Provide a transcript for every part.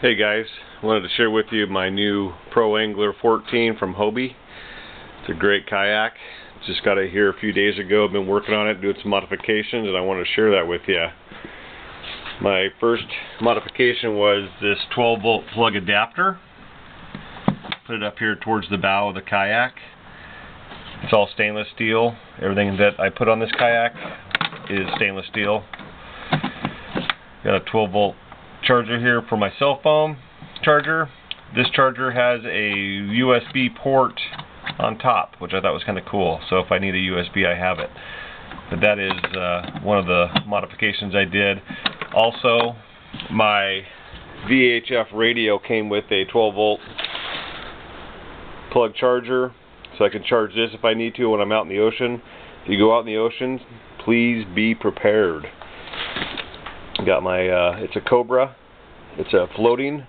Hey guys, wanted to share with you my new Pro Angler 14 from Hobie. It's a great kayak. Just got it here a few days ago. I've been working on it, doing some modifications, and I want to share that with you. My first modification was this 12-volt plug adapter. Put it up here towards the bow of the kayak. It's all stainless steel. Everything that I put on this kayak is stainless steel. Got a 12-volt charger here for my cell phone charger. This charger has a USB port on top, which I thought was kind of cool. So if I need a USB, I have it. But that is one of the modifications I did. Also, my VHF radio came with a 12-volt plug charger, so I can charge this if I need to when I'm out in the ocean. If you go out in the ocean, please be prepared. Got my, it's a Cobra. It's a floating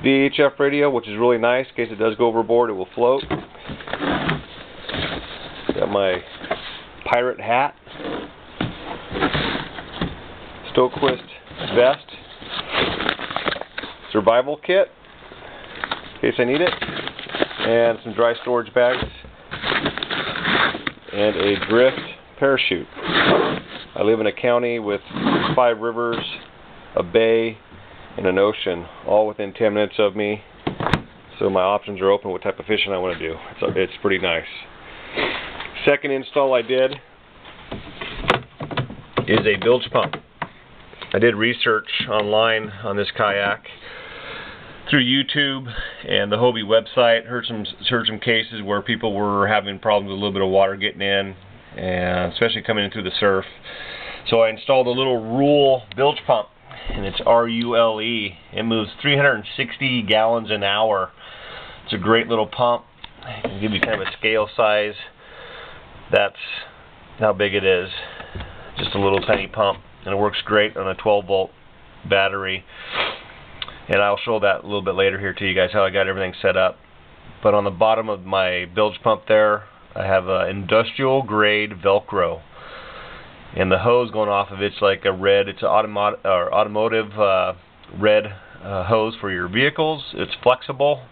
VHF radio, which is really nice. In case it does go overboard, it will float. Got my pirate hat. Stoquist vest. Survival kit, in case I need it. And some dry storage bags. And a drift parachute. I live in a county with 5 rivers, a bay, and an ocean, all within 10 minutes of me. So my options are open what type of fishing I want to do. It's pretty nice. Second install I did is a bilge pump. I did research online on this kayak through YouTube and the Hobie website. Heard some cases where people were having problems with a little bit of water getting in, and especially coming in through the surf. So I installed a little Rule bilge pump, and it's R-U-L-E. It moves 360 gallons an hour. It's a great little pump. I can give you kind of a scale size. That's how big it is. Just a little tiny pump, and it works great on a 12-volt battery. And I'll show that a little bit later here to you guys, how I got everything set up. But on the bottom of my bilge pump there, I have an industrial grade Velcro, and the hose going off of it's like a red. It's an automotive red hose for your vehicles. It's flexible,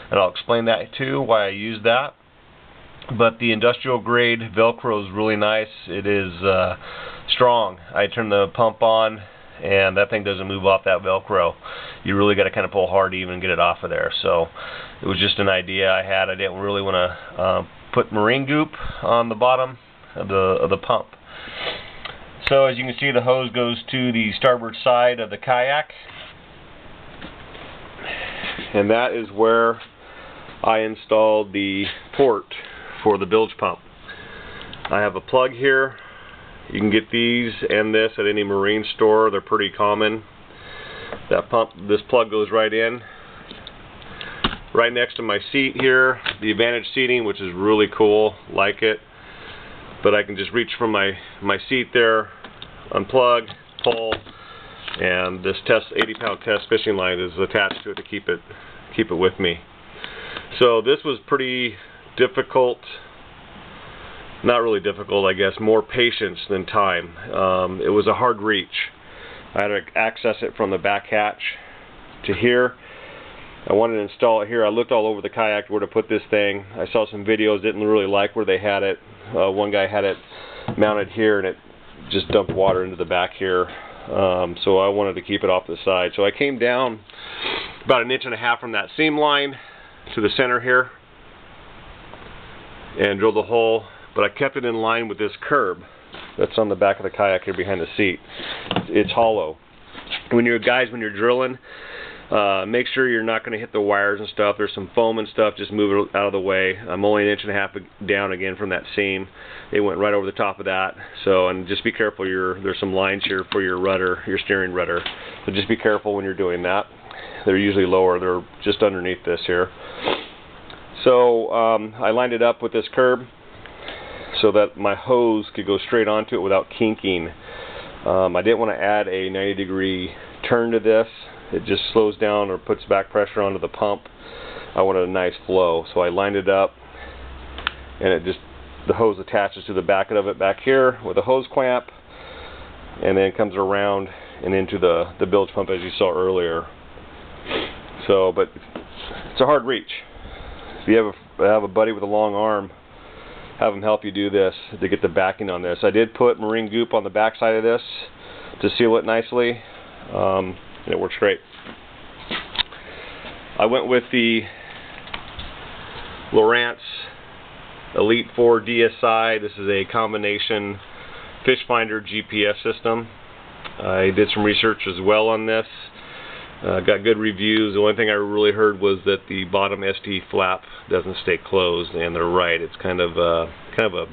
and I'll explain that too, why I use that. But the industrial grade Velcro is really nice. It is strong. I turn the pump on, and that thing doesn't move off that Velcro. You really got to kind of pull hard to even get it off of there. So it was just an idea I had. I didn't really want to put marine goop on the bottom of the pump. So as you can see, the hose goes to the starboard side of the kayak, and that is where I installed the port for the bilge pump. I have a plug here. You can get these and this at any marine store. They're pretty common. This plug goes right in, right next to my seat here, the Advantage seating, which is really cool, like it. But I can just reach from my seat there, unplug, pull, and this 80-pound test fishing line is attached to it to keep it with me. So this was pretty difficult. Not really difficult, I guess, more patience than time. It was a hard reach. I had to access it from the back hatch to here. I wanted to install it here. I looked all over the kayak where to put this thing. I saw some videos, didn't really like where they had it. One guy had it mounted here, and it just dumped water into the back here. So I wanted to keep it off the side. So I came down about 1.5 inches from that seam line to the center here and drilled a hole. But I kept it in line with this curb that's on the back of the kayak here behind the seat. It's hollow. When you're drilling, make sure you're not going to hit the wires and stuff. There's some foam and stuff. Just move it out of the way. I'm only 1.5 inches down again from that seam. It went right over the top of that. So, and just be careful. There's some lines here for your rudder, your steering rudder. So just be careful when you're doing that. They're usually lower. They're just underneath this here. So I lined it up with this curb so that my hose could go straight onto it without kinking. I didn't want to add a 90-degree turn to this. It just slows down or puts back pressure onto the pump. I wanted a nice flow, so I lined it up, and the hose attaches to the back of it back here with a hose clamp, and then comes around and into the bilge pump as you saw earlier. So, but it's a hard reach. If you have a buddy with a long arm, have them help you do this to get the backing on this. I did put marine goop on the back side of this to seal it nicely, and it works great. I went with the Lowrance Elite 4 DSI. This is a combination fish finder GPS system. I did some research as well on this. Got good reviews. The only thing I really heard was that the bottom ST flap doesn't stay closed, and they're right. It's kind of a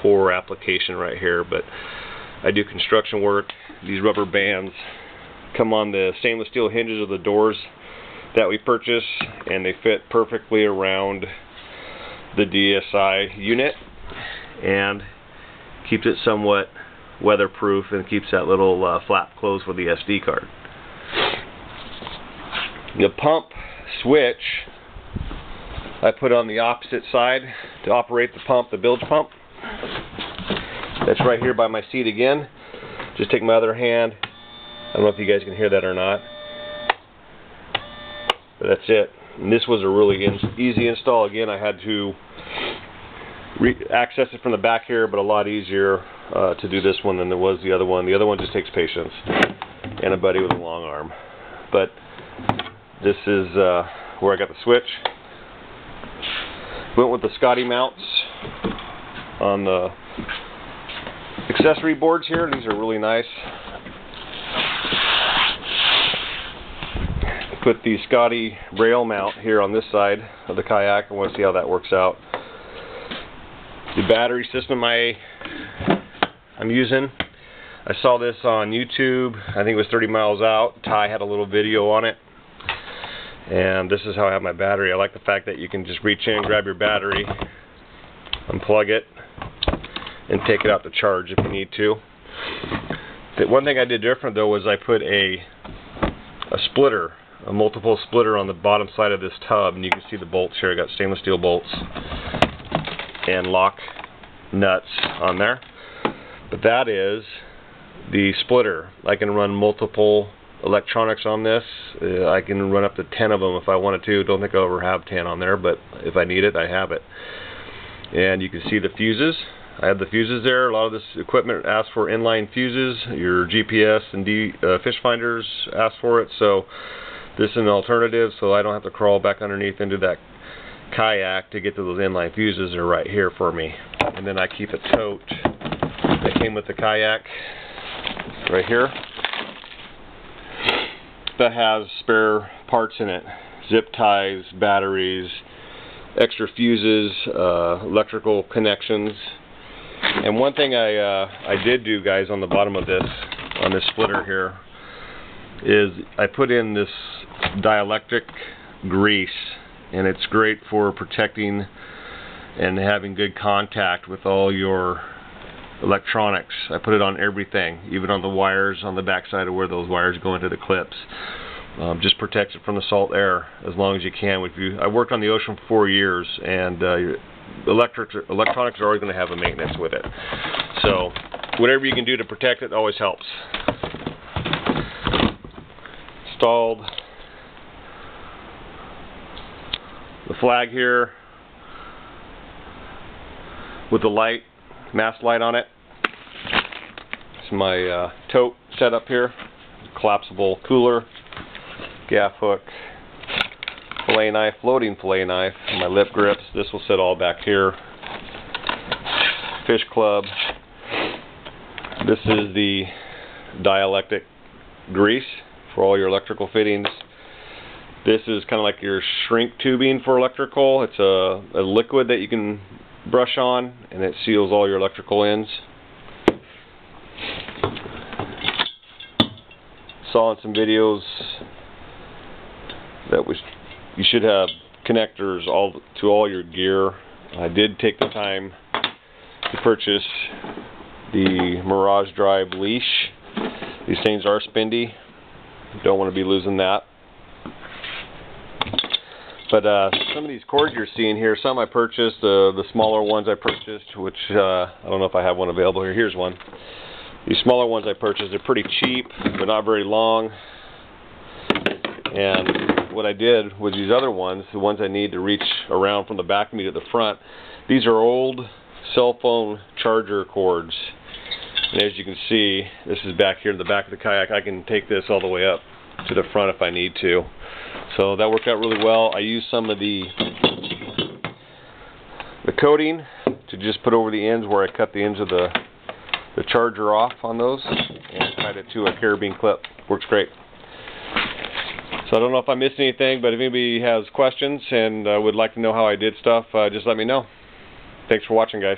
poor application right here. But I do construction work. These rubber bands come on the stainless steel hinges of the doors that we purchase, and they fit perfectly around the DSI unit and keeps it somewhat weatherproof and keeps that little flap closed for the SD card. The pump switch I put on the opposite side to operate the pump, the bilge pump. That's right here by my seat again. Just take my other hand. I don't know if you guys can hear that or not, but that's it. And this was a really easy install. Again, I had to access it from the back here, but a lot easier to do this one than there was the other one. The other one just takes patience and a buddy with a long arm. But this is where I got the switch. Went with the Scotty mounts on the accessory boards here. These are really nice. Put the Scotty rail mount here on this side of the kayak. I want to see how that works out. The battery system I'm using, I saw this on YouTube. I think it was 30 miles out. Ty had a little video on it. And this is how I have my battery. I like the fact that you can just reach in, grab your battery, unplug it, and take it out to charge if you need to. The one thing I did different though was I put a splitter, a multiple splitter on the bottom side of this tub, and you can see the bolts here. I got stainless steel bolts and lock nuts on there. But that is the splitter. I can run multiple electronics on this. I can run up to 10 of them if I wanted to. Don't think I'll ever have 10 on there, but if I need it, I have it. And you can see the fuses. I have the fuses there. A lot of this equipment asks for inline fuses. Your GPS and fish finders ask for it, so this is an alternative, so I don't have to crawl back underneath into that kayak to get to those inline fuses. They're right here for me. And then I keep a tote that came with the kayak right here that has spare parts in it. Zip ties, batteries, extra fuses, electrical connections. And one thing I did do, guys, on the bottom of this, on this splitter here, is I put in this dielectric grease, and it's great for protecting and having good contact with all your electronics. I put it on everything, even on the wires on the back side of where those wires go into the clips. Just protects it from the salt air as long as you can. I worked on the ocean for 4 years, and electronics are always going to have a maintenance with it. So whatever you can do to protect it always helps. Installed the flag here with the light, mast light on it. It's my tote set up here. Collapsible cooler, gaff hook, fillet knife, floating fillet knife, and my lip grips. This will sit all back here. Fish club. This is the dielectric grease for all your electrical fittings. This is kind of like your shrink tubing for electrical. It's a liquid that you can brush on, and it seals all your electrical ends. Saw in some videos that you should have connectors to all your gear. I did take the time to purchase the Mirage Drive leash. These things are spendy. Don't want to be losing that. But some of these cords you're seeing here, some I purchased, the smaller ones I purchased, which I don't know if I have one available here. Here's one. These smaller ones I purchased, they're pretty cheap, they're not very long, and what I did was these other ones, the ones I need to reach around from the back of me to the front. These are old cell phone charger cords. And as you can see, this is back here in the back of the kayak. I can take this all the way up to the front if I need to. So that worked out really well. I used some of the coating to just put over the ends where I cut the ends of the charger off on those, and tied it to a carabine clip. Works great. So I don't know if I missed anything, but if anybody has questions and would like to know how I did stuff, just let me know. Thanks for watching, guys.